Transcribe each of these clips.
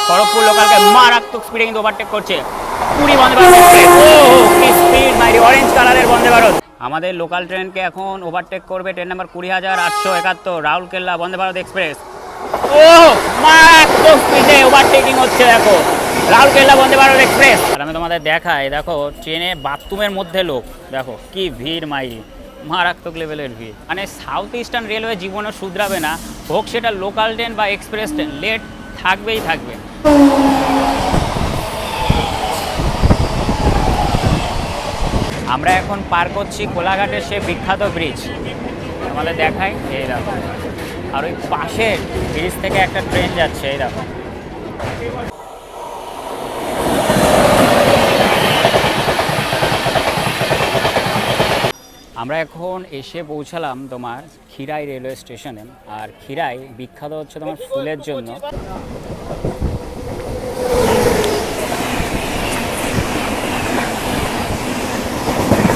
খড়গপুর লোকালকে মারাত্মক স্পিডে কিন্তু ওভারটেক করছে। পুরী বন্দে ভারত, কি স্পিড বাইরে, অরেঞ্জ কালারের বন্দে ভারত। আমাদের লোকাল ট্রেনকে এখন ওভারটেক করবে train number 20,871 Rourkela Vande Bharat express. ও মারাত্মক স্পিডে ওভারটেকিং হচ্ছে দেখো রাউরকেল্লা বন্দে ভারত এক্সপ্রেস। আর আমি তোমাদের দেখাই, দেখো ট্রেনে বাথরুমের মধ্যে লোক, দেখো কি ভিড় মাইরি, মারাত্মক লেভেলের ভিড়। মানে সাউথ ইস্টার্ন রেলওয়ে জীবনও শুধরাবে না, হোক সেটা লোকাল ট্রেন বা এক্সপ্রেস ট্রেন, লেট থাকবেই থাকবে। আমরা এখন পার করছি কোলাঘাটের সে বিখ্যাত ব্রিজ, আমাদের দেখাই এই দেখো। আর ওই পাশের ব্রিজ থেকে একটা ট্রেন যাচ্ছে, এই দেখো। আমরা এখন এসে পৌঁছালাম তোমার খিরাই রেলওয়ে স্টেশনে। আর খিরাই বিখ্যাত হচ্ছে তোমার ফুলের জন্য।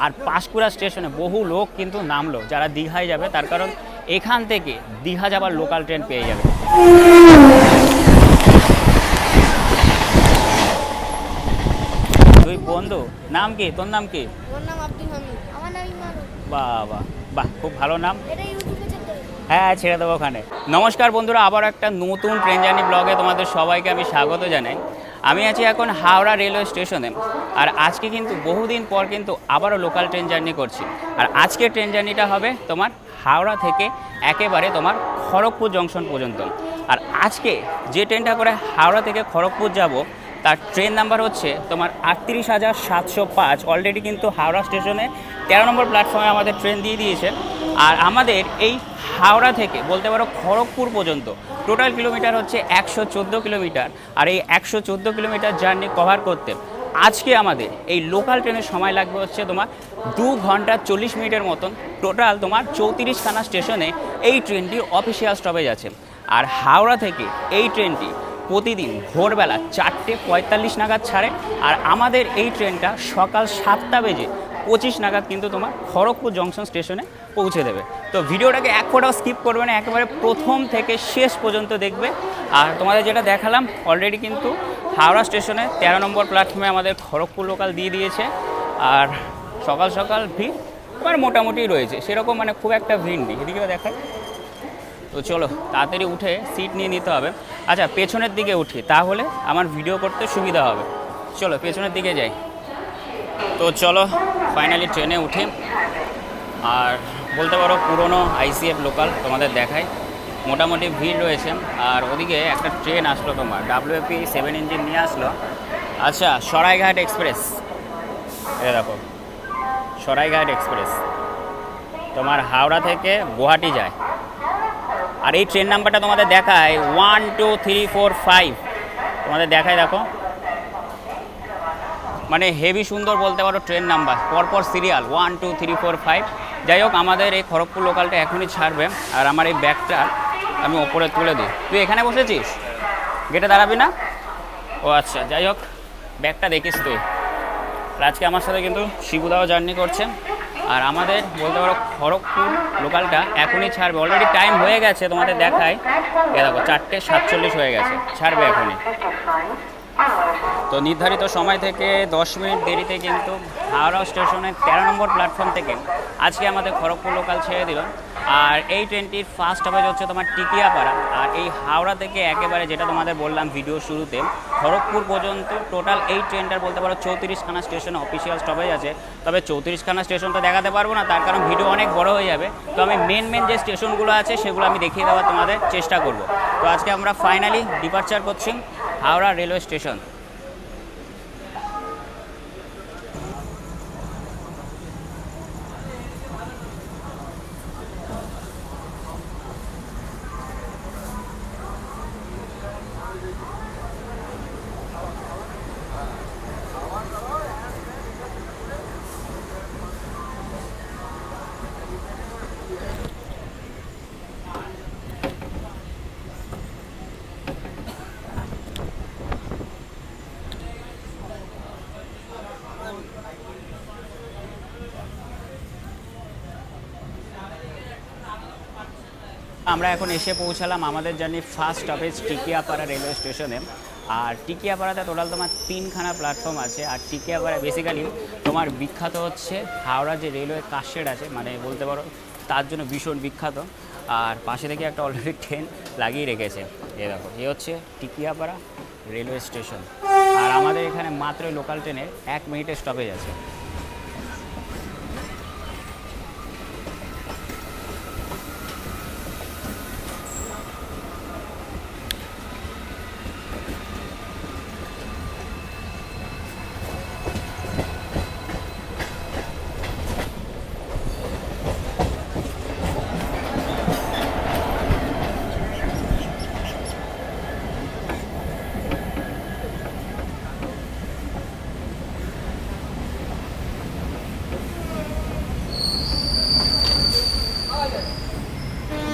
আর পাঁশকুড়া স্টেশনে বহু লোক কিন্তু নামলো যারা দীঘায় যাবে, তার কারণ এখান থেকে দীঘা যাবার লোকাল ট্রেন পেয়ে যাবে। তুই বন্ধু, নাম কি তোর? নাম কি? বাহ বাহ বাহ, খুব ভালো নাম। হ্যাঁ, ছেড়ে দেবো ওখানে। নমস্কার বন্ধুরা, আবার একটা নতুন ট্রেন জার্নি ব্লগে তোমাদের সবাইকে আমি স্বাগত জানাই। আমি আছি এখন হাওড়া রেলওয়ে স্টেশনে। আর আজকে কিন্তু বহুদিন পর কিন্তু আবারও লোকাল ট্রেন জার্নি করছি। আর আজকের ট্রেন জার্নিটা হবে তোমার হাওড়া থেকে একেবারে তোমার খড়গপুর জংশন পর্যন্ত। আর আজকে যে ট্রেনটা করে হাওড়া থেকে খড়গপুর যাব, তার ট্রেন নাম্বার হচ্ছে তোমার 38,705। অলরেডি কিন্তু হাওড়া স্টেশনে 13 নম্বর প্ল্যাটফর্মে আমাদের ট্রেন দিয়ে দিয়েছে। আর আমাদের এই হাওড়া থেকে বলতে পারো খড়গপুর পর্যন্ত টোটাল কিলোমিটার হচ্ছে 114 কিলোমিটার। আর এই 114 কিলোমিটার জার্নি কভার করতে আজকে আমাদের এই লোকাল ট্রেনের সময় লাগবে হচ্ছে তোমার 2 ঘন্টা 40 মিনিটের মতন। টোটাল তোমার 34খানা স্টেশনে এই ট্রেনটির অফিসিয়াল স্টপেজ আছে। আর হাওড়া থেকে এই ট্রেনটি প্রতিদিন ভোরবেলা 4:45 নাগাদ ছাড়ে। আর আমাদের এই ট্রেনটা সকাল 7:25 নাগাদ কিন্তু তোমার খড়গপুর জংশন স্টেশনে পৌঁছে দেবে। তো ভিডিওটাকে এক ফোটাও স্কিপ করবে না, একেবারে প্রথম থেকে শেষ পর্যন্ত দেখবে। আর তোমাদের যেটা দেখালাম, অলরেডি কিন্তু হাওড়া স্টেশনে 13 নম্বর প্ল্যাটফর্মে আমাদের খড়গপুর লোকাল দিয়ে দিয়েছে। আর সকাল সকাল ভিড় এবার মোটামুটি রয়েছে, সেরকম মানে খুব একটা ভিড় নেই। এদিকেও দেখায়। তো চলো তাড়াতাড়ি উঠে সিট নিয়ে নিতে হবে। আচ্ছা, পেছনের দিকে উঠি, তাহলে আমার ভিডিও করতে সুবিধা হবে। চলো পেছনের দিকে যাই। তো চলো ফাইনালি ট্রেনে উঠি। আর বলতে পারো পুরনো আইসিএফ লোকাল তোমাদের দেখাই, মোটামুটি ভিড় রয়েছে। আর ওদিকে একটা ট্রেন আসলো তোমার WFP 7 ইঞ্জিন নিয়ে আসলো। আচ্ছা, সরাইঘাট এক্সপ্রেস, এ দেখো সরাইঘাট এক্সপ্রেস তোমার হাওড়া থেকে গুয়াহাটি যায়। আর এই ট্রেন নাম্বারটা তোমাদের দেখায় 12345, তোমাদের দেখায় দেখো, মানে হেভি সুন্দর বলতে পারো ট্রেন নাম্বার, পরপর সিরিয়াল 12345। যাই হোক, আমাদের এই খড়গপুর লোকালটা এখনই ছাড়বে। আর আমার এই ব্যাগটা আমি ওপরে তুলে দিই। তুই এখানে বসেছিস, গেটে দাঁড়াবি না? ও আচ্ছা, যাই হোক ব্যাগটা দেখিস তুই। আর আজকে আমার সাথে কিন্তু শিবুদাও জার্নি করছে। আর আমাদের বলতে পারো খড়গপুর লোকালটা এখনই ছাড়বে, অলরেডি টাইম হয়ে গেছে তোমাদের দেখায়। এ দেখো 4:47 হয়ে গেছে, ছাড়বে এখনই। তো নির্ধারিত সময় থেকে 10 মিনিট দেরিতে কিন্তু হাওড়া স্টেশনের 13 নম্বর প্ল্যাটফর্ম থেকে আজকে আমাদের খড়গপুর লোকাল ছেড়ে দিল। আর এই ট্রেনটির ফার্স্ট স্টপেজ হচ্ছে তোমার টিকিয়াপাড়া। আর এই হাওড়া থেকে একেবারে যেটা তোমাদের বললাম ভিডিও শুরুতে, খড়গপুর পর্যন্ত টোটাল এই ট্রেনটার বলতে পারো 34খানা স্টেশনে অফিসিয়াল স্টপেজ আছে। তবে 34খানা স্টেশন তো দেখাতে পারবো না, তার কারণ ভিডিও অনেক বড় হয়ে যাবে। তো আমি মেন যে স্টেশনগুলো আছে সেগুলো আমি দেখিয়ে দেওয়ার তোমাদের চেষ্টা করব। তো আজকে আমরা ফাইনালি ডিপার্চার করছি হাওড়া রেলওয়ে স্টেশন। আমরা এখন এসে পৌঁছালাম আমাদের journey first stoppage Tikiapara railway স্টেশনে। আর টিকিয়াপাড়াতে টোটাল তোমার 3খানা প্ল্যাটফর্ম আছে। আর টিকিয়াপাড়া বেসিক্যালি তোমার বিখ্যাত হচ্ছে হাওড়া যে রেলওয়ে কাশেড আছে, মানে বলতে পারো তার জন্য ভীষণ বিখ্যাত। আর পাশে থেকে একটা অলরেডি ট্রেন লাগিয়ে রেখেছে। এ দেখো, এ হচ্ছে টিকিয়াপাড়া রেলওয়ে স্টেশন। আর আমাদের এখানে মাত্র লোকাল ট্রেনের 1 মিনিটের স্টপেজ আছে।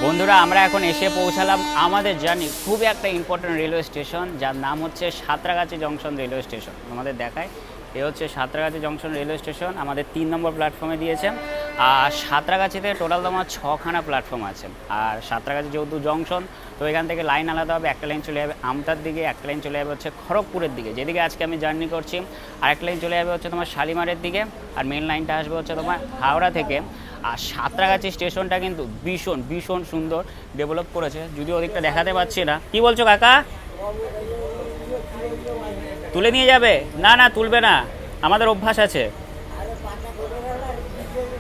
বন্ধুরা, আমরা এখন এসে পৌঁছালাম আমাদের জার্নি খুবই একটা ইম্পর্টেন্ট রেলওয়ে স্টেশন, যার নাম হচ্ছে সাঁতরাগাছি জংশন রেলওয়ে স্টেশন। আমাদের দেখায়, এ হচ্ছে সাঁতরাগাছি জংশন রেলওয়ে স্টেশন, আমাদের 3 নম্বর প্ল্যাটফর্মে দিয়েছে। আর সাঁতরাগাছিতে টোটাল তোমার 6খানা প্ল্যাটফর্ম আছে। আর সাঁতরাগাছি যেহেতু জংশন, তো এখান থেকে লাইন আলাদা হবে। একটা লাইন চলে যাবে আমতার দিকে, একটা লাইন চলে যাবে হচ্ছে খড়গপুরের দিকে, যেদিকে আজকে আমি জার্নি করছি। আর একটা লাইন চলে যাবে হচ্ছে তোমার শালিমারের দিকে। আর মেন লাইনটা আসবে হচ্ছে তোমার হাওড়া থেকে। আর সাঁতরাগাছি স্টেশনটা কিন্তু ভীষণ ভীষণ সুন্দর ডেভেলপ করেছে, যদিও ওদিকটা দেখাতে পাচ্ছি না। কি বলছো কাকা? তুলে নিয়ে যাবে? না না, তুলবে না, আমাদের অভ্যাস আছে,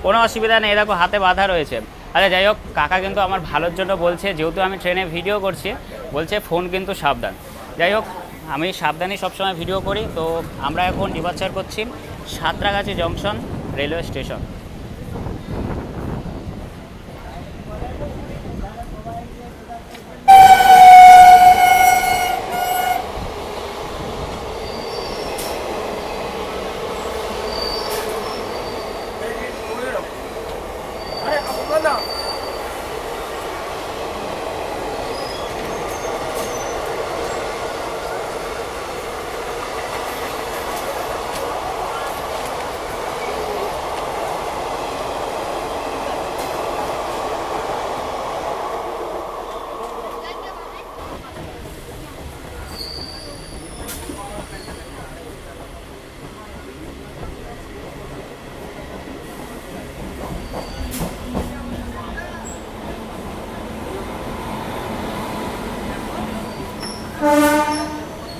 কোনো অসুবিধা নেই। দেখো হাতে বাঁধা রয়েছে। আচ্ছা, যাই হোক, কাকা কিন্তু আমার ভালোর জন্য বলছে, যেহেতু আমি ট্রেনে ভিডিও করছি, বলছে ফোন কিন্তু সাবধান। যাই হোক, আমি সাবধানেই সবসময় ভিডিও করি। তো আমরা এখন ডিপার্চার করছি সাঁতরাগাছি জংশন রেলওয়ে স্টেশন।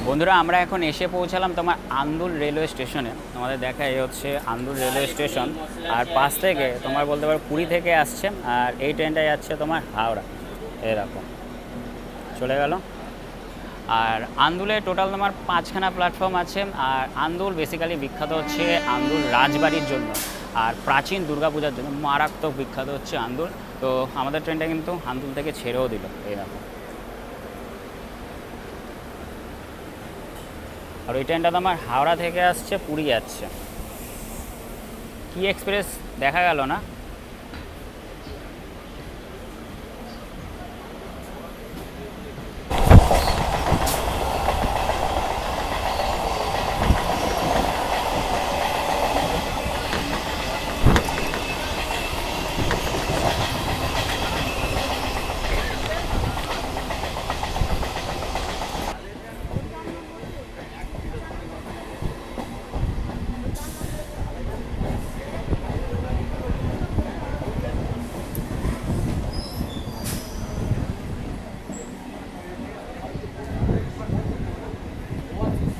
বন্ধুরা, আমরা এখন এসে পৌঁছালাম তোমার আন্দুল রেলওয়ে স্টেশনে। তোমাদের দেখা, এই হচ্ছে আন্দুল রেলওয়ে স্টেশন। আর পাশ থেকে তোমার বলতে পারো পুরী থেকে আসছে। আর এই ট্রেনটা যাচ্ছে তোমার হাওড়া। এই দেখো চলে গেল। আর আন্দুলে টোটাল তোমার 5খানা প্ল্যাটফর্ম আছে। আর আন্দুল বেসিক্যালি বিখ্যাত হচ্ছে আন্দুল রাজবাড়ির জন্য আর প্রাচীন দুর্গাপূজার জন্য। মারাত্মক বিখ্যাত হচ্ছে আন্দুল। তো আমাদের ট্রেনটা কিন্তু আন্দুল থেকে ছেড়েও দিল। এই দেখো, আর ওই ট্রেনটা তো আমার হাওড়া থেকে আসছে, পুরী যাচ্ছে। কি এক্সপ্রেস দেখা গেল না?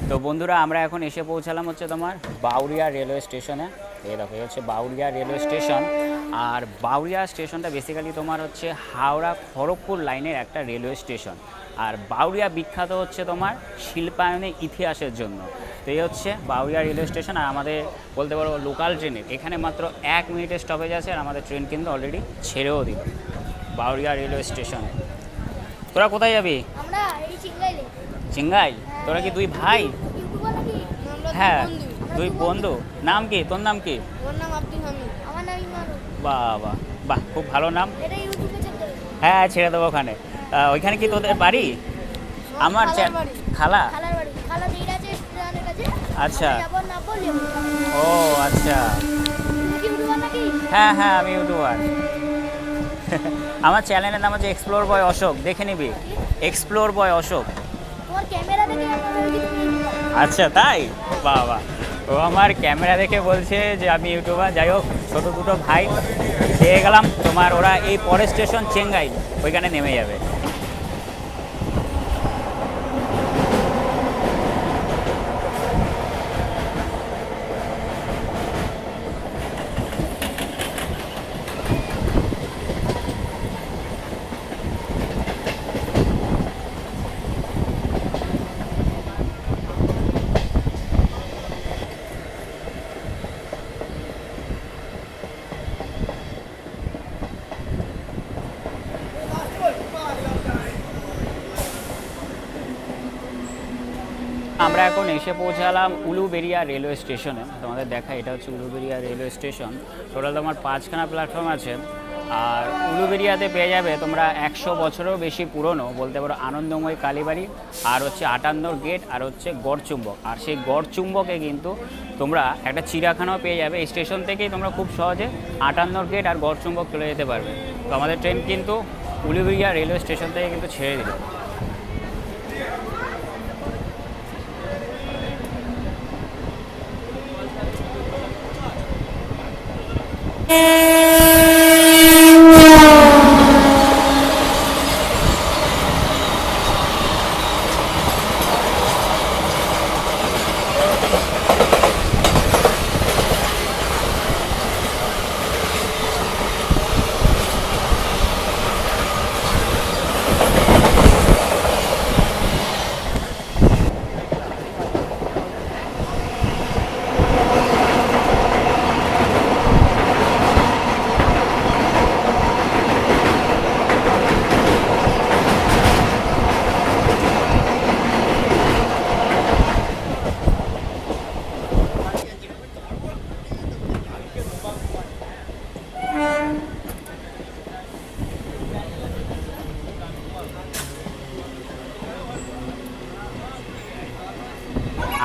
তো বন্ধুরা, আমরা এখন এসে পৌঁছালাম হচ্ছে তোমার বাউরিয়া রেলওয়ে স্টেশনে। এই দেখো, এই হচ্ছে বাউরিয়া রেলওয়ে স্টেশন। আর বাউরিয়া স্টেশনটা বেসিক্যালি তোমার হচ্ছে হাওড়া খড়গপুর লাইনের একটা রেলওয়ে স্টেশন। আর বাউরিয়া বিখ্যাত হচ্ছে তোমার শিল্পায়নের ইতিহাসের জন্য। তো এই হচ্ছে বাউরিয়া রেলওয়ে স্টেশন। আর আমাদের বলতে পারো লোকাল ট্রেনের এখানে মাত্র 1 মিনিটের স্টপেজ আছে। আর আমাদের ট্রেন কিন্তু অলরেডি ছেড়েও দিল বাউরিয়া রেলওয়ে স্টেশনে। তোরা কোথায় যাবি? আমরা এই চিঙ্গাইলে। চিঙ্গাই? তোরা কি 2 ভাই? হ্যাঁ, 2 বন্ধু। নাম কি? তোর নাম কি? ওর নাম আব্দুল হামিদ, আমার নাম ইমানুল। বাহ বাহ বাহ, খুব ভালো নাম। এটা ইউটিউবে ছেড়ে দেবে? হ্যাঁ, ছেড়ে দেবো ওখানে। ওইখানে কি তোদের বাড়ি? আমার খালা। খালার বাড়ি, খালা মেয়ে আছে স্টেশনের কাছে। আচ্ছা। যাবো না বলি। ও আচ্ছা। তুমি কি ইউটিউবার নাকি? হ্যাঁ হ্যাঁ, আমি ইউটিউবার। আমার চ্যানেলের নাম হচ্ছে এক্সপ্লোর বয় অশোক, দেখে নিবি। এক্সপ্লোর বয় অশোক। তোমার ক্যামেরা দেখে আমরা আচ্ছা তাই, বাবা। ও আমার ক্যামেরা দেখে বলছে যে আমি ইউটিউবার। যাই হোক, ছোটো দুটো ভাই পেয়ে গেলাম তোমার, ওরা এই পরের স্টেশন চেঙ্গাই, ওইখানে নেমে যাবে। আমরা এখন এসে পৌঁছালাম উলুবেড়িয়া রেলওয়ে স্টেশনে। তোমাদের দেখা, এটা হচ্ছে উলুবেড়িয়া রেলওয়ে স্টেশন। টোটাল তোমার 5খানা প্ল্যাটফর্ম আছে। আর উলুবেড়িয়াতে পেয়ে যাবে তোমরা 100 বছরেরও বেশি পুরনো বলতে পারো আনন্দময়ী কালীবাড়ি, আর হচ্ছে 58 গেট, আর হচ্ছে গড়চুম্বক। আর সেই গড়চুম্বকে কিন্তু তোমরা একটা চিড়িয়াখানাও পেয়ে যাবে। এই স্টেশন থেকেই তোমরা খুব সহজে 58 গেট আর গড়চুম্বক চলে যেতে পারবে। তো আমাদের ট্রেন কিন্তু উলুবেড়িয়া রেলওয়ে স্টেশন থেকে কিন্তু ছেড়ে দিল।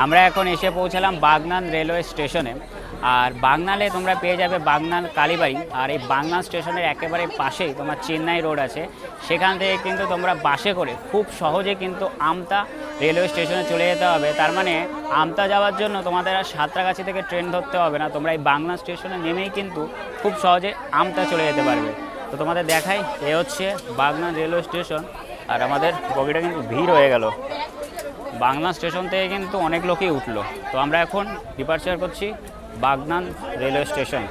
আমরা এখন এসে পৌঁছালাম বাগনান রেলওয়ে স্টেশনে। আর বাগনালে তোমরা পেয়ে যাবে বাগনান কালীবাড়ি। আর এই বাগনান স্টেশনের একেবারে পাশেই তোমার চেন্নাই রোড আছে। সেখান থেকে কিন্তু তোমরা বাসে করে খুব সহজে কিন্তু আমতা রেলওয়ে স্টেশনে চলে যেতে হবে। তার মানে আমতা যাওয়ার জন্য তোমাদের আর সাঁতরাগাছি থেকে ট্রেন ধরতে হবে না, তোমরা এই বাগনান স্টেশনে নেমেই কিন্তু খুব সহজে আমতা চলে যেতে পারবে। তো তোমাদের দেখাই, এ হচ্ছে বাগনান রেলওয়ে স্টেশন। আর আমাদের বগিটা কিন্তু ভিড় হয়ে গেল। বাগনান স্টেশন থেকে কিন্তু অনেক লোকই উঠলো। তো আমরা এখন ডিপার্চার করছি বাগনান রেলওয়ে স্টেশন।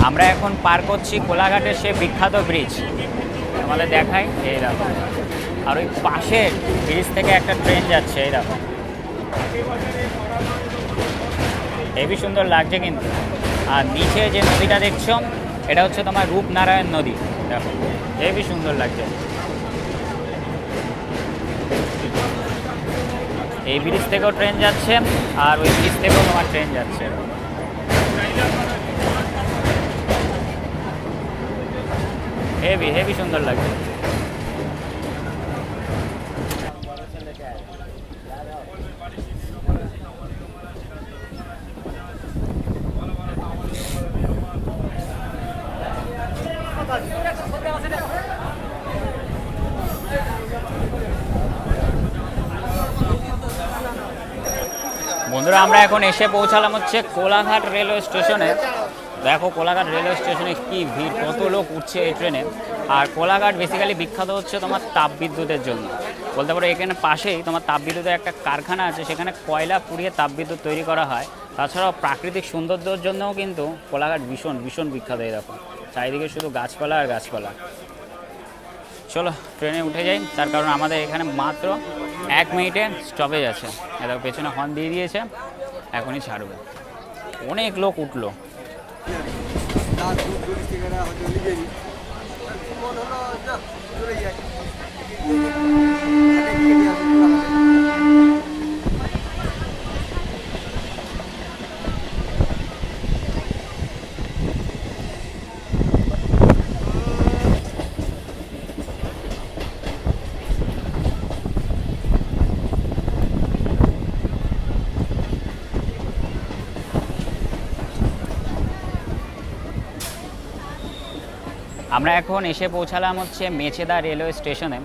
আমরা এখন পার করছি কোলাঘাটের সে বিখ্যাত ব্রিজ। আমাদের দেখাই, এই দেখো। আর ওই পাশের ব্রিজ থেকে একটা ট্রেন যাচ্ছে, এই দেখো। হেবি সুন্দর লাগছে কিন্তু। আর নিচে যে নদীটা দেখছো, এটা হচ্ছে তোমার রূপনারায়ণ নদী। দেখো, হেবি সুন্দর লাগছে। এই ব্রিজ থেকেও ট্রেন যাচ্ছে, আর ওই ব্রিজ থেকেও তোমার ট্রেন যাচ্ছে। হেভি হেভি সুন্দর লাগছে। বন্ধুরা, আমরা এখন এসে পৌঁছালাম হচ্ছে কোলাঘাট রেলওয়ে স্টেশনে। দেখো কোলাঘাট রেলওয়ে স্টেশনে কি ভিড়, কত লোক উঠছে এই ট্রেনে। আর কোলাঘাট বেসিক্যালি বিখ্যাত হচ্ছে তোমার তাপবিদ্যুতের জন্য। বলতে পারো এখানে পাশেই তোমার তাপবিদ্যুতের একটা কারখানা আছে, সেখানে কয়লা পুড়িয়ে তাপবিদ্যুৎ তৈরি করা হয়। তাছাড়াও প্রাকৃতিক সৌন্দর্যের জন্যও কিন্তু কোলাঘাট ভীষণ ভীষণ বিখ্যাত। এরকম চারিদিকে শুধু গাছপালা আর গাছপালা। চলো ট্রেনে উঠে যাই, তার কারণ আমাদের এখানে মাত্র 1 মিনিটের স্টপেজ আছে। এবার পেছনে হর্ন দিয়ে দিয়েছে, এখনই ছাড়বে। অনেক লোক উঠলো। আমরা এখন এসে পৌঁছালাম হচ্ছে মেচেদা রেলওয়ে স্টেশনে।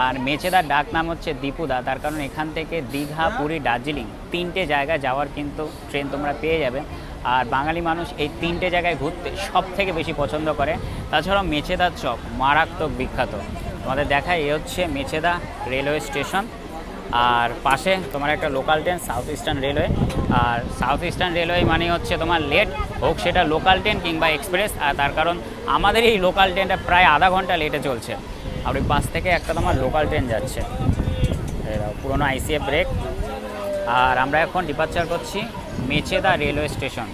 আর মেচেদার ডাক নাম হচ্ছে দীপুদা, তার কারণ এখান থেকে দীঘা, পুরী, দার্জিলিং 3টে জায়গায় যাওয়ার কিন্তু ট্রেন তোমরা পেয়ে যাবে। আর বাঙালি মানুষ এই 3টে জায়গায় ঘুরতে সব থেকে বেশি পছন্দ করে। তাছাড়াও মেচেদার চপ মারাত্মক বিখ্যাত। তোমাদের দেখায় এ হচ্ছে মেচেদা রেলওয়ে স্টেশন। আর পাশে তোমার একটা local train South Eastern Railway. আর সাউথ ইস্টার্ন রেলওয়ে মানে হচ্ছে তোমার লেট হোক সেটা লোকাল ট্রেন কিংবা এক্সপ্রেস। আর তার কারণ আমাদের এই লোকাল ট্রেনটা প্রায় আধা ঘন্টা লেটে চলছে। আর ওই পাশ থেকে একটা তোমার লোকাল ট্রেন যাচ্ছে, পুরোনো আইসিএফ ব্রেক। আর আমরা এখন ডিপার্চার করছি মেচেদা রেলওয়ে স্টেশন।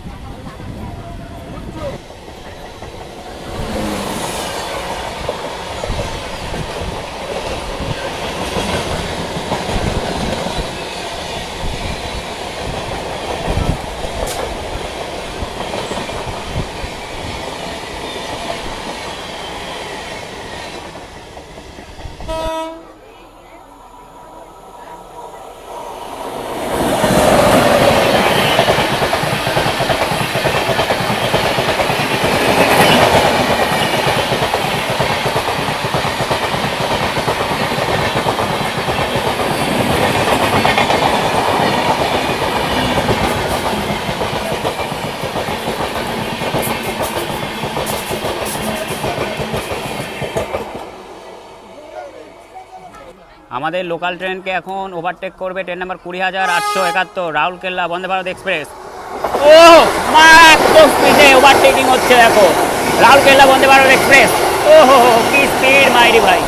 আমাদের লোকাল ট্রেনকে এখন ওভারটেক করবে train number 20,871 Rourkela Vande Bharat express. ও মারাত্মক স্পিডে ওভারটেকিং হচ্ছে দেখো রাউরকেল্লা বন্দে ভারত এক্সপ্রেস। ও হো কি স্পিড মাইরি ভাই,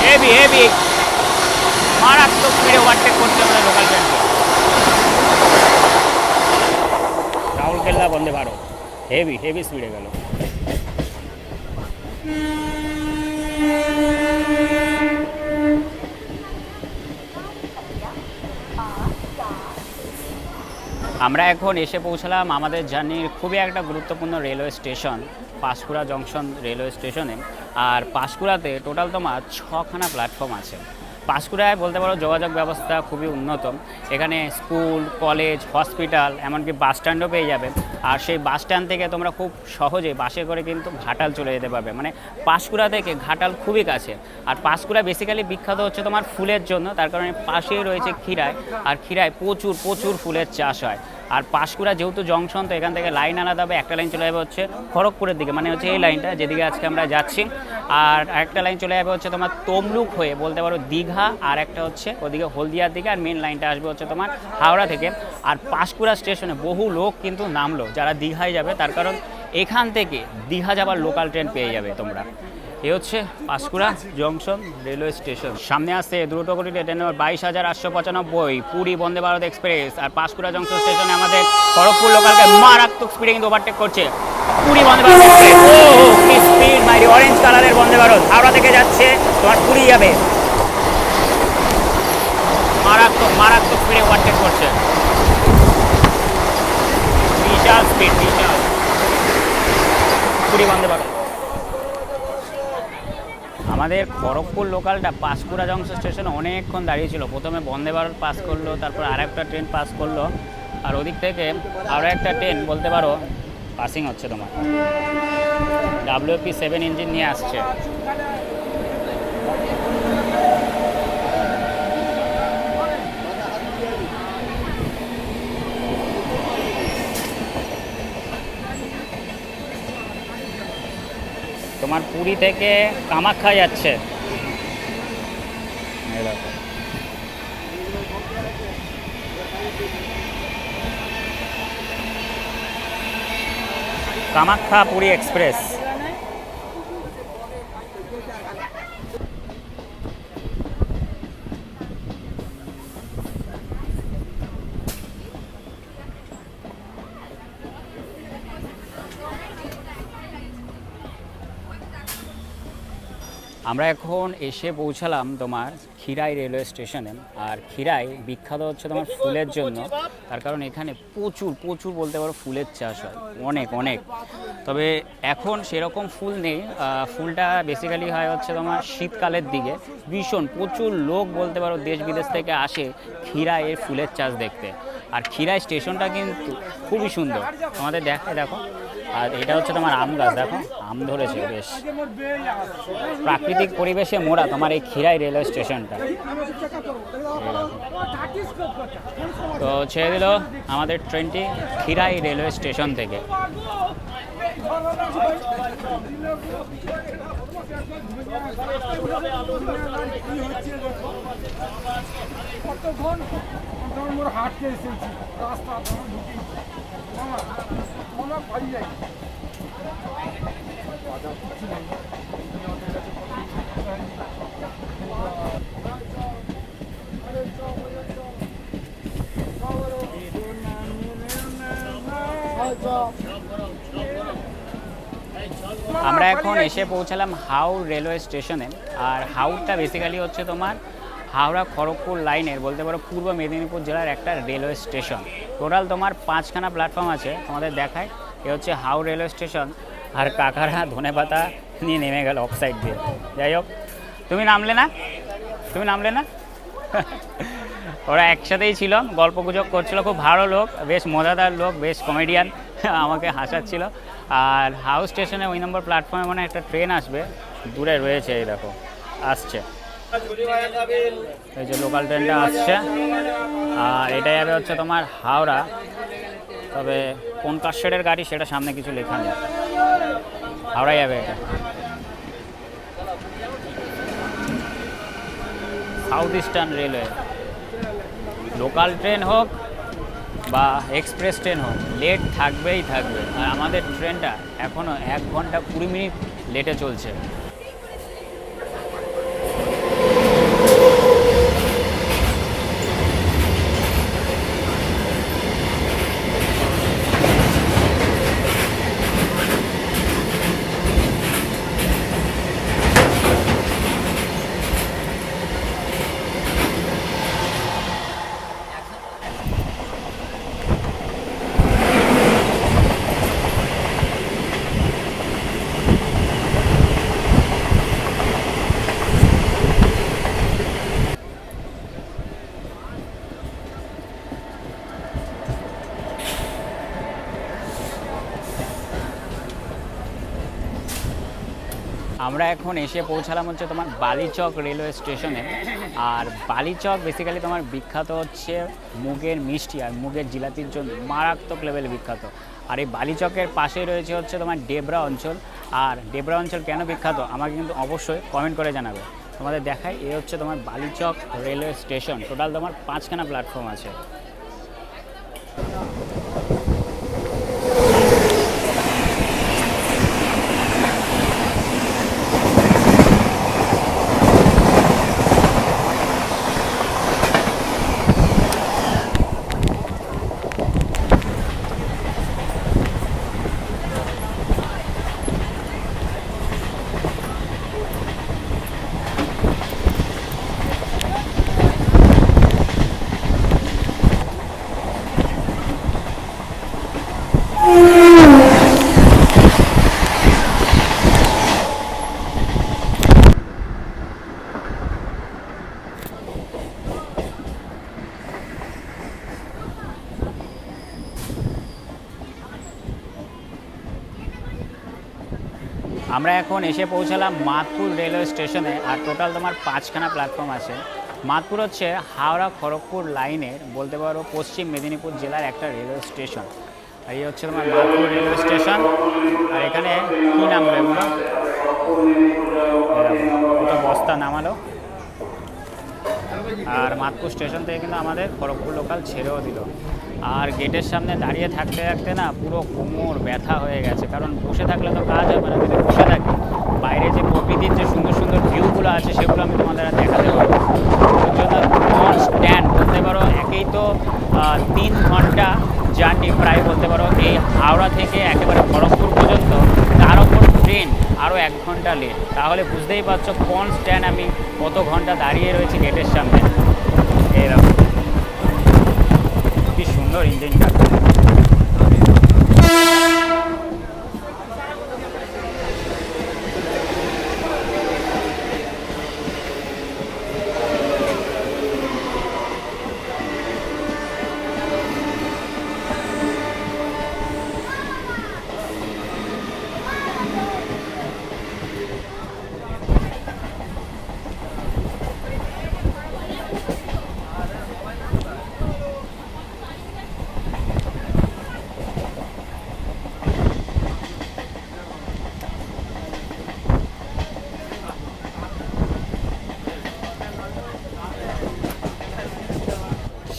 হেভি হেভি মারাত্মক স্পিডে ওভারটেক করছে আমাদের local ট্রেনকে। Rourkela Vande Bharat heavy heavy স্পিডে গেল। আমরা এখন এসে পৌঁছালাম আমাদের জার্নির খুবই একটা গুরুত্বপূর্ণ railway station Panskura junction railway স্টেশনে। আর পাঁশকুড়াতে টোটাল তোমার 6খানা প্ল্যাটফর্ম আছে। পাঁশকুড়ায় বলতে পারো যোগাযোগ ব্যবস্থা খুবই উন্নত। এখানে স্কুল, কলেজ, হসপিটাল এমনকি বাস স্ট্যান্ডও পেয়ে যাবে। আর সেই বাস স্ট্যান্ড থেকে তোমরা খুব সহজে বাসে করে কিন্তু ঘাটাল চলে যেতে পারবে। মানে পাঁশকুড়া থেকে ঘাটাল খুবই কাছে। আর পাঁশকুড়া বেসিক্যালি বিখ্যাত হচ্ছে তোমার ফুলের জন্য, তার কারণে পাশেই রয়েছে ক্ষীরায়। আর ক্ষীরায় প্রচুর প্রচুর ফুলের চাষ হয়। আর পাঁশকুড়া যেহেতু জংশন, তো এখান থেকে লাইন আলাদা হবে। একটা লাইন চলে যাবে হচ্ছে খড়গপুরের দিকে, মানে হচ্ছে এই লাইনটা যেদিকে আজকে আমরা যাচ্ছি। আর একটা লাইন চলে যাবে হচ্ছে তোমার তমলুক হয়ে বলতে পারো দীঘা, আর একটা হচ্ছে ওদিকে হলদিয়ার দিকে। আর মেন লাইনটা আসবে হচ্ছে তোমার হাওড়া থেকে। আর পাঁশকুড়া স্টেশনে বহু লোক কিন্তু নামলো যারা দীঘায় যাবে, তার কারণ এখান থেকে দীঘা যাবার লোকাল ট্রেন পেয়ে যাবে তোমরা। এ হচ্ছে পাঁশকুড়া জংশন রেলওয়ে স্টেশন। সামনে আসছে দ্রুতগতিতে ট্রেন নম্বর 22,895 পুরী বন্দে ভারত এক্সপ্রেস। আর পাঁশকুড়া জংশন স্টেশনে আমাদের খড়গপুর লোকালকে মারাত্মক স্পিডে কিন্তু ওভারটেক করছে পুরী বন্দে ভারত এক্সপ্রেস। ও কি স্পিড মাইরি, অরেঞ্জ কালারের বন্দে ভারত হাওড়া থেকে যাচ্ছে তোমার পুরী যাবে। মারাত্মক মারাত্মক স্পিডে ওভারটেক করছে, বিশাল স্পিড, বিশাল পুরী বন্দে ভারত। আমাদের খড়গপুর লোকালটা পাঁশকুড়া জংশন স্টেশনে অনেকক্ষণ দাঁড়িয়ে ছিল। প্রথমে বন্দে ভারত পাস করলো, তারপর আরেকটা ট্রেন পাস করলো। আর ওদিক থেকে আরও একটা ট্রেন বলতে পারো পাসিং হচ্ছে তোমার WP7 ইঞ্জিন নিয়ে আসছে। তোমার পুরী থেকে কামাখ্যা যাচ্ছে। কামাখ্যা পুরী এক্সপ্রেস। আমরা এখন এসে পৌঁছালাম তোমার ক্ষীরাই রেলওয়ে স্টেশনে। আর ক্ষীরাই বিখ্যাত হচ্ছে তোমার ফুলের জন্য, তার কারণ এখানে প্রচুর প্রচুর বলতে পারো ফুলের চাষ হয় অনেক অনেক। তবে এখন সেরকম ফুল নেই, ফুলটা বেসিক্যালি হয় হচ্ছে তোমার শীতকালের দিকে। ভীষণ প্রচুর লোক বলতে পারো দেশ বিদেশ থেকে আসে ক্ষীরাই এর ফুলের চাষ দেখতে। আর ক্ষীরাই স্টেশনটা কিন্তু খুবই সুন্দর, তোমাদের দেখো আর এটা হচ্ছে তোমার আম গাছ, দেখো আম ধরেছে বেশ। প্রাকৃতিক পরিবেশে মোড়া তোমার এই খিরাই রেলওয়ে স্টেশনটা। তো ছেড়ে দিল আমাদের ট্রেনটি খিরাই রেলওয়ে স্টেশন থেকে। আমরা এখন এসে পৌঁছালাম হাওড় রেলওয়ে স্টেশনে। আর হাওড়টা বেসিক্যালি হচ্ছে তোমার হাওড়া খড়গপুর লাইনের বলতে পারো পূর্ব মেদিনীপুর জেলার একটা রেলওয়ে স্টেশন। টোটাল তোমার 5খানা প্ল্যাটফর্ম আছে, তোমাদের দেখায়। এ হচ্ছে হাওড় রেলওয়ে স্টেশন। আর কাকারা ধনেপাতা নিয়ে নেমে গেল অফ সাইড দিয়ে। যাই হোক, তুমি নামলে না ওরা একসাথেই ছিল, গল্প গুজব করছিল, খুব ভালো লোক, বেশ মজাদার লোক, বেশ কমেডিয়ান, আমাকে হাসাচ্ছিল। আর হাওড় স্টেশনে ওই নম্বর প্ল্যাটফর্মে মানে একটা ট্রেন আসবে, দূরে রয়েছে, এই দেখো আসছে, এই যে লোকাল ট্রেনটা আসছে। আর এটা যাবে হচ্ছে তোমার হাওড়া, তবে কোন কাস্টেডের গাড়ি সেটা সামনে কিছু লেখা নেই, হাওড়া যাবে এটা। South Eastern railway, local train হোক বা এক্সপ্রেস ট্রেন হোক, লেট থাকবেই থাকবে। আর আমাদের ট্রেনটা এখনও 1 ঘন্টা 20 মিনিট লেটে চলছে। আমরা এখন এসে পৌঁছালাম হচ্ছে তোমার বালিচক রেলওয়ে স্টেশনে। আর বালিচক বেসিক্যালি তোমার বিখ্যাত হচ্ছে মুগের মিষ্টি আর মুগের জিলাপির জন্য, মারাত্মক লেভেলে বিখ্যাত। আর এই বালিচকের পাশেই রয়েছে হচ্ছে তোমার ডেবরা অঞ্চল। আর ডেবরা অঞ্চল কেন বিখ্যাত আমাকে কিন্তু অবশ্যই কমেন্ট করে জানাবে। তোমাদের দেখাই, এ হচ্ছে তোমার বালিচক রেলওয়ে স্টেশন। টোটাল তোমার 5খানা প্ল্যাটফর্ম আছে। আমরা এখন এসে পৌঁছালাম মাদপুর রেলওয়ে স্টেশনে। আর টোটাল তোমার 5খানা প্ল্যাটফর্ম আছে। মাদপুর হচ্ছে হাওড়া খড়গপুর লাইনের বলতে পারো পশ্চিম মেদিনীপুর জেলার একটা রেলওয়ে স্টেশন। আর এই হচ্ছে তোমার মাদপুর রেলওয়ে স্টেশন। আর এখানে কী নামলো এগুলো, দুটো বস্তা নামালো। আর মাদপুর স্টেশন থেকে কিন্তু আমাদের খড়গপুর লোকাল ছেড়েও দিল। আর গেটের সামনে দাঁড়িয়ে থাকতে থাকতে না পুরো কোমর ব্যথা হয়ে গেছে, কারণ বসে থাকলে তো কাজ হবে না। যদি বসে থাকি বাইরে যে প্রকৃতির যে সুন্দর সুন্দর ভিউগুলো আছে সেগুলো আমি তোমাদের আর দেখাতে পারবো। ওর জন্য স্ট্যান্ড বলতে পারো, একেই তো 3 ঘন্টা জার্নি প্রায় বলতে পারো এই হাওড়া থেকে একেবারে খড়গপুর পর্যন্ত, তার ওপর ট্রেন আরও 1 ঘন্টা লেট। তাহলে বুঝতেই পারছো কোন স্ট্যান্ড আমি কত ঘন্টা দাঁড়িয়ে রয়েছি গেটের সামনে। এরকম কি সুন্দর ইঞ্জিনটা।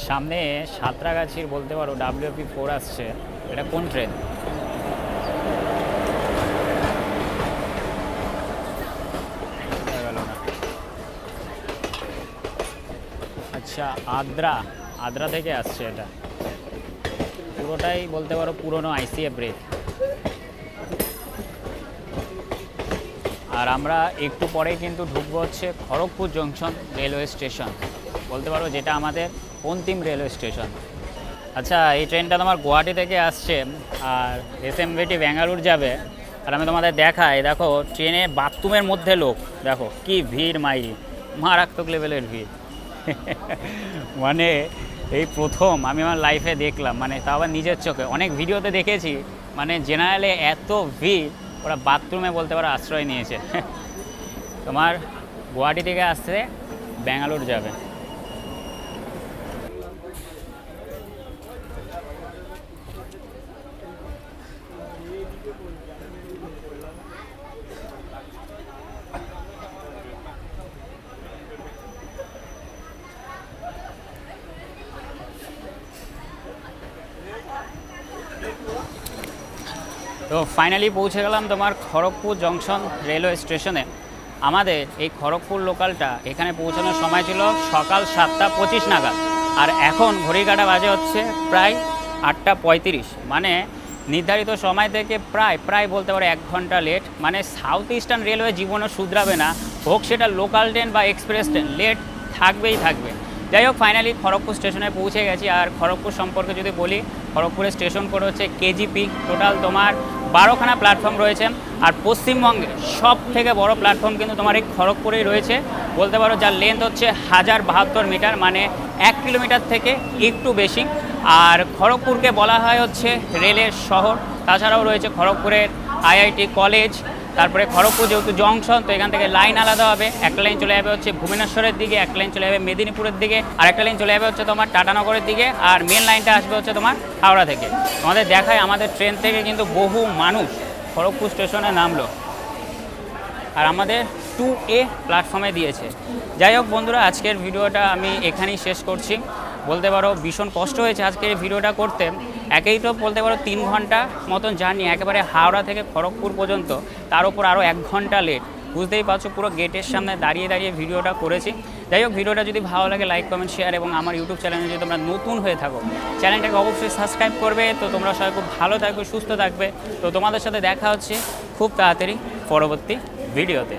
সামনে সাঁতরাগাছির বলতে পারো WP4 আসছে। এটা কোন ট্রেন? গেল না। আচ্ছা, আদ্রা থেকে আসছে এটা। পুরোটাই বলতে পারো পুরনো ICF ব্রেক। আর আমরা একটু পরেই কিন্তু ঢুকবো হচ্ছে খড়গপুর জংশন রেলওয়ে স্টেশন, বলতে পারো যেটা আমাদের অন্তিম রেলওয়ে স্টেশন। আচ্ছা, এই ট্রেনটা তোমার গুয়াহাটি থেকে আসছে আর SMVT ব্যাঙ্গালোর যাবে। আর আমি তোমাদের দেখাই, দেখো ট্রেনে বাথরুমের মধ্যে লোক, দেখো কি ভিড়, মারাত্মক লেভেলের ভিড়। মানে এই প্রথম আমি আমার লাইফে দেখলাম, মানে তাও আবার নিজের চোখে। অনেক ভিডিওতে দেখেছি, মানে জেনারেলে এত ভিড়, ওরা বাথরুমে বলতে পারো আশ্রয় নিয়েছে। তোমার গুয়াহাটি থেকে আসতে ব্যাঙ্গালোর যাবে। তো ফাইনালি পৌঁছে গেলাম তোমার খড়গপুর জংশন রেলওয়ে স্টেশনে। আমাদের এই খড়গপুর লোকালটা এখানে পৌঁছানোর সময় ছিল সকাল 7:25 নাগাদ, আর এখন ঘড়ির কাঁটা বাজে হচ্ছে প্রায় 8:35। মানে নির্ধারিত সময় থেকে প্রায় বলতে পারো 1 ঘন্টা লেট। মানে সাউথ ইস্টার্ন রেলওয়ে জীবনে শুধরাবে না, হোক সেটা লোকাল ট্রেন বা এক্সপ্রেস ট্রেন, লেট থাকবেই থাকবে। যাই হোক, ফাইনালি খড়গপুর স্টেশনে পৌঁছে গেছি। আর খড়গপুর সম্পর্কে যদি বলি, খড়গপুরের স্টেশন কোড হচ্ছে KGP। টোটাল তোমার 12খানা প্ল্যাটফর্ম রয়েছে। আর পশ্চিমবঙ্গে সব থেকে বড় প্ল্যাটফর্ম কিন্তু তোমার এই খড়গপুরেই রয়েছে, বলতে পারো যার লেন্থ হচ্ছে 1072 মিটার, মানে 1 কিলোমিটার থেকে একটু বেশি। আর খড়গপুরকে বলা হয় হচ্ছে রেলের শহর। তাছাড়াও রয়েছে খড়গপুরের IIT কলেজ। তারপরে খড়গপুর যেহেতু জংশন, তো এখান থেকে লাইন আলাদা হবে। একটা লাইন চলে যাবে হচ্ছে ভুবনেশ্বরের দিকে, একটা লাইন চলে যাবে মেদিনীপুরের দিকে, আর একটা লাইন চলে যাবে হচ্ছে তোমার টাটানগরের দিকে। আর মেন লাইনটা আসবে হচ্ছে তোমার হাওড়া থেকে। আমাদের দেখায় আমাদের ট্রেন থেকে কিন্তু বহু মানুষ খড়গপুর স্টেশনে নামলো, আর আমাদের 2A প্ল্যাটফর্মে দিয়েছে। যাই হোক বন্ধুরা, আজকের ভিডিওটা আমি এখানেই শেষ করছি। বলতে পারো ভীষণ কষ্ট হয়েছে আজকের এই ভিডিওটা করতে। একেই তো বলতে পারো 3 ঘন্টা মতন জার্নি একেবারে হাওড়া থেকে খড়গপুর পর্যন্ত, তার উপর আরও 1 ঘন্টা লেট। বুঝতেই পারছো, পুরো গেটের সামনে দাঁড়িয়ে ভিডিওটা করেছি। যাই হোক, ভিডিওটা যদি ভালো লাগে লাইক কমেন্ট শেয়ার, এবং আমার ইউটিউব চ্যানেলে যদি তোমরা নতুন হয়ে থাকো চ্যানেলটাকে অবশ্যই সাবস্ক্রাইব করবে। তো তোমরা সবাই খুব ভালো থাকবে, সুস্থ থাকবে। তো তোমাদের সাথে দেখা হচ্ছে খুব তাড়াতাড়ি পরবর্তী ভিডিওতে।